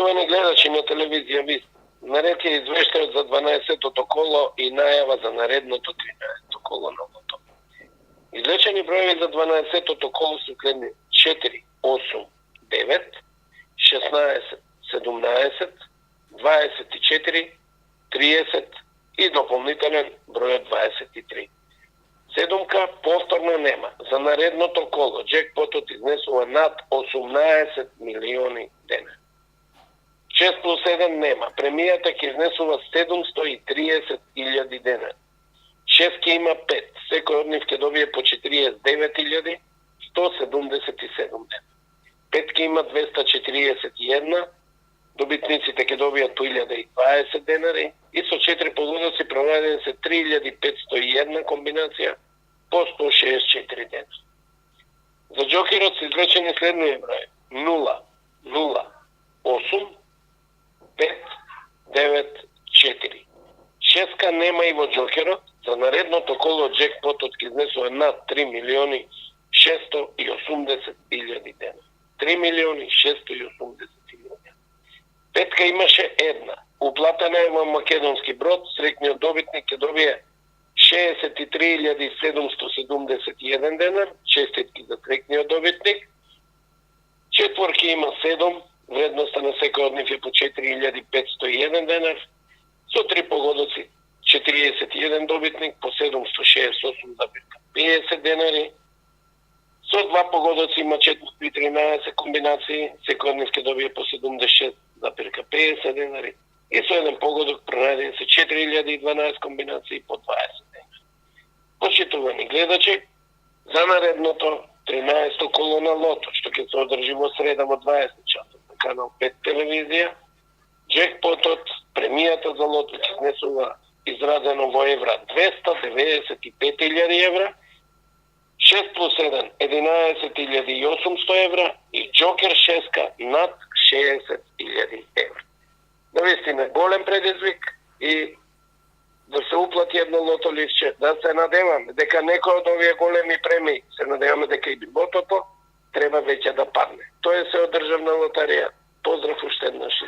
Почитувани гледачи на телевизија Вист, наред е извештајот за 12-тото коло и најава за наредното 13-то коло на лото. Извлечени броеви за 12-тото коло се следни 4, 8, 9, 16, 17, 24, 30 и дополнителен бројот 23. Седумка повторно нема. За наредното коло джекпотот изнесува над 18 милиони дена. 6 плюс 1 нема. Премијата ќе изнесува 730.000 дена. 6 ќе има 5. Секој од нив ќе добие по 49.177 дена. 5 ќе има 241. Добитниците ќе добијат по 1020 денари и со 4 погодоци пронајдени се 3501 комбинација по 164 дена. За џокерот се извлечени следниот број: 0, 0, 8, 5, 9, 4. Шеска нема и во џокерот. За наредното коло джекпотот ќе изнесува над 3 милиони 680.000 дена. 3 милиони 680.000. Петка имаше една. Уплатена е во македонски брод, срекниот добитник ќе добие 63.771 денар, честитки за срекниот добитник. Четворки има 7, вредноста на секој од нив е по 4.501 денар, со 3 погодоци 41 добитник по 768,50 денари, со 2 погодоци има 413 комбинации, секој од нив ќе добие по 76,50 денари и со еден погодок пронајдени се 4012 комбинации по 20 денари. Почитувани гледачи, за наредното 13-то коло на лото, што ќе се одржи во среда во 20 часот на канал 5 телевизија, джекпотот, премијата за лото ќе изнесува изразено во евра 295.000 евра, 6 плюс 1 11.800 евра и џокер 6 над 60.000 евра. Навистина голем предизвик и да се уплати едно лото ливче, да се надеваме дека некој од овие големи премии, се надеваме дека и билотото, треба веќе да падне. Тоа е се од државна лотарија. Поздрав уште еднаш и